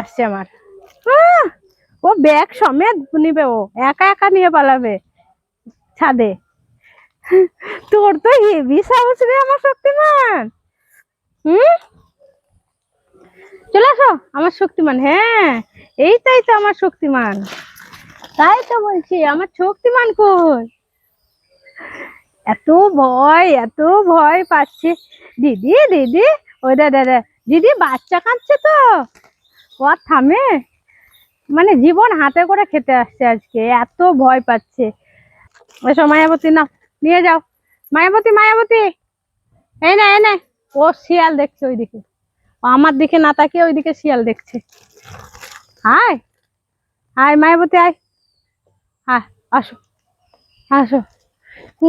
আসছে আমার। ও ব্যাগ সমেত নিবে, ও একা একা নিয়ে পালাবে ছাদে। তোর তো হেভি সাহস রে আমার শক্তিমান। হুম, চলে আসো আমার শক্তিমান। হ্যাঁ, এইটাই তো আমার শক্তিমান। তাই তো বলছি আমার শক্তিমান কই। এত এত ভয় পাচ্ছে। দিদি দিদি, ওই দাদা দিদি, বাচ্চা কাঁদছে তো, ও আর থামে। মানে জীবন হাতে করে খেতে আসছে আজকে, এত ভয় পাচ্ছে। এসো মায়াবতী, না নিয়ে যাও। মায়াবতী মায়াবতী, এই না এই না। ও শিয়াল দেখছে ওইদিকে, ও আমার দিকে না তাকিয়ে ওইদিকে শিয়াল দেখছে। আয় আয় মায়াবতী আয়। আয়, আসো আসো।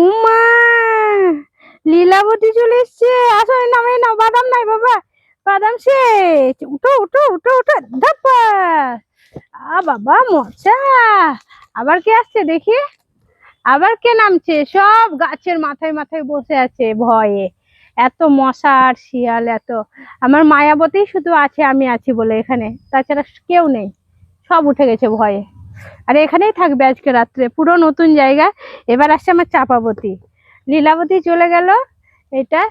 উমা, লীলাবতী চলে এসছে। আসো, এই নাও এই নাও, বাদাম নাই বাবা, বাদাম শেষ। উঠো উঠো উঠো উঠো, ধাপ্পা। বাবা মজা। আবার কে আসছে দেখি, আবার কে নামছে? সব গাছের মাথায় মাথায় বসে আছে ভয়ে। এত মশা আর শিয়াল এত। আমার মায়াবতী শুধু আছে, আমি আছি বলে এখানে, তাছাড়া কেউ নেই। সব উঠে গেছে ভয়ে। আর এখানেই থাকবে আজকে রাত্রে, পুরো নতুন জায়গা। এবার আসছে আমার চাপাবতী। লীলাবতী চলে গেল, এটা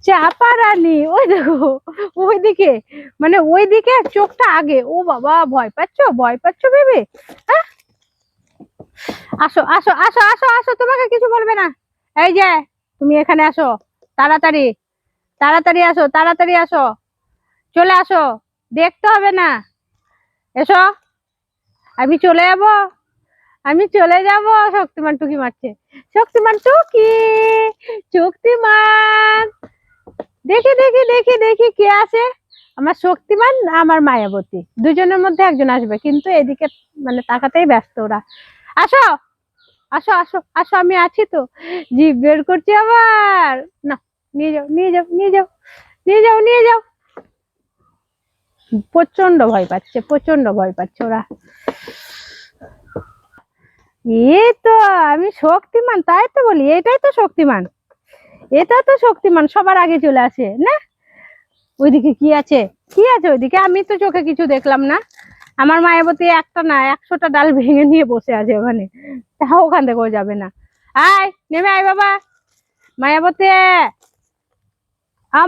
চাপা রানী। ওই দেখো ওইদিকে, মানে ওইদিকে চোখটা আগে। ও বাবা, ভয় পাচ্ছ ভয় পাচ্ছ ভেবে? হ্যাঁ, আসো আসো আসো আসো আসো, তোমাকে কিছু বলবে না। এই যে, তুমি এখানে আসো, তাড়াতাড়ি তাড়াতাড়ি আসো, তাড়াতাড়ি আসো, চলে আসো, দেখতে হবে না। এসো, আমি চলে যাবো, আমি চলে যাব। শক্তিমান টুকি মারছে, শক্তিমান টুকি, শক্তিমান। দেখি দেখি দেখি দেখি কে আসে। আমার শক্তিমান, আমার মায়াবতী, দুজনের মধ্যে একজন আসবে, কিন্তু এদিকে মানে তাকাতেই ব্যস্ত ওরা। আসো আসো আসো আসো, আমি আছি তো। জিভ বের করছি আবার। না, নিয়ে যাও নিয়ে যাও নিয়ে যাও নিয়ে যাও নিয়ে যাও। প্রচন্ড ভয় পাচ্ছে, প্রচন্ড ভয় পাচ্ছে ওরা। এই তো, আমি শক্তিমান, তাই তো বলি, এটাই তো শক্তিমান। এটা তো শক্তিমান, সবার আগে চলে আসে না। ওইদিকে কি আছে, কি আছে ওইদিকে? আমি তো চোখে কিছু দেখলাম না। আমার মায়াবতী একটা না 100টা ডাল ভেঙে নিয়ে বসে আছে ওখানে, তাও ওখান থেকেও যাবে না। আয় নেমে আয় বাবা, মায়াবতী,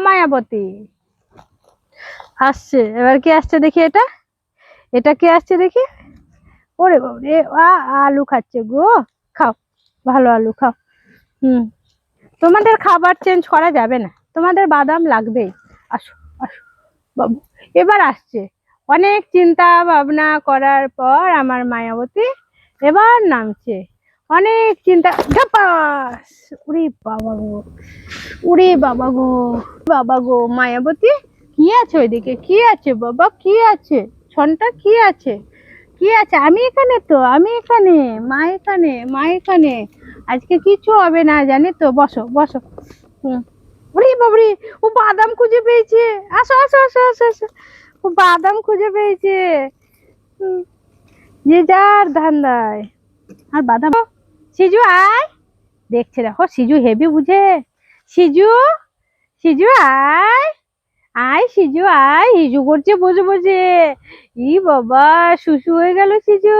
মায়াবতী আসছে। এবার কি আসছে দেখি, এটা এটা কে আসছে দেখি। ওরে বাবরে, আলু খাচ্ছে গো। খাও, ভালো আলু খাও। হুম, তোমাদের খাবার চেঞ্জ করা যাবে না, তোমাদের বাদাম লাগবেই। আসো আসো বাবু, এবার আসছে। অনেক চিন্তা ভাবনা করার পর আমার মায়াবতী এবার নামছে। অনেক চিন্তা, ঝাপাস। উরে বাবা গো, উরে বাবা গো, বাবা গো মায়াবতী, কি আছে ওইদিকে? কি আছে বাবা, কি আছে? ছনটা কি আছে? কি আছে? আমি এখানে তো, আমি এখানে, মা এখানে, মা এখানে। আজকে কিছু হবে না জানি তো, বসো বসো। হুম, ওরে বাবরে, ও বাদাম খুঁজে পেয়েছে। আসো আসো আসো আসো আসো, ও বাদাম খুঁজে পেয়েছে। হুম, যে যার ধান্দায়। আর বাদাম, সিজু আয়। দেখছে, দেখো সিজু হেভি বুঝে। সিজু, সিজু আয়, আয় সিজু আয়, হিজু করছে বসে বসে। ই বাবা, শুশু হয়ে গেল সিজু।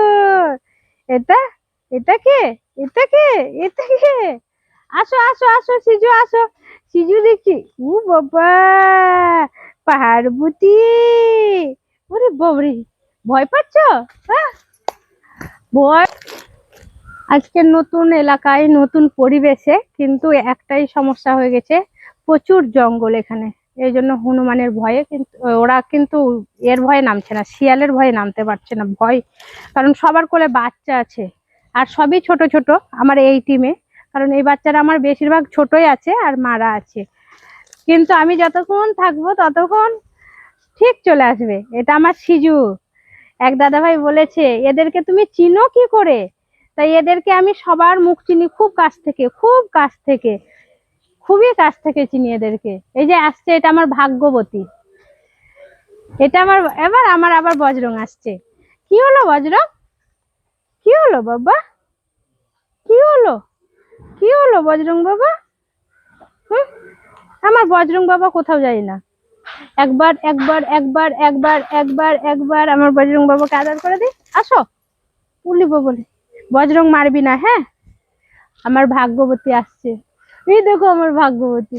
এটা, এটা কে, এটা কে, এটা কে? আসো আসো আসো সিজু আসো। সিজু দেখছি, ও বাবা, পাহাড়বতী। ওরে বাবরে, ভয় পাচ্ছ? হ্যাঁ, ভয়। আজকে নতুন এলাকায়, নতুন পরিবেশে, কিন্তু একটাই সমস্যা হয়ে গেছে, প্রচুর জঙ্গল এখানে। এই জন্য হনুমানের ভয়ে কিন্তু ওরা কিন্তু এর ভয়ে নামছে না, শিয়ালের ভয়ে নামতে পারছে না, ভয়। কারণ সবার কোলে বাচ্চা আছে, আর সবই ছোট ছোট আমার এই টিমে। কারণ এই বাচ্চারা আমার বেশিরভাগ ছোটই আছে, আর মারা আছে। কিন্তু আমি যতক্ষণ থাকবো ততক্ষণ ঠিক চলে আসবে। এটা আমার সিজু। এক দাদাভাই বলেছে, এদেরকে তুমি চিনো কি করে? তাই এদেরকে আমি সবার মুখ চিনি, খুব কাছ থেকে, খুব কাছ থেকে, খুবই কাছ থেকে চিনি এদেরকে। এই যে আসছে, এটা আমার ভাগ্যবতী, এটা আমার। এবার আমার আবার বজরং আসছে। কি হলো বজরং, কি হলো বাবা, কি হলো, কি হলো বজরং বাবা? হুম, আমার বজরং বাবা কোথাও যায় না। একবার একবার একবার একবার একবার একবার আমার বজরং বাবাকে আদর করে দিই। আসো, উলিব বলে। বজরং মারবি না, হ্যাঁ? আমার ভাগ্যবতী আসছে। এই দেখো আমার ভাগ্যবতী।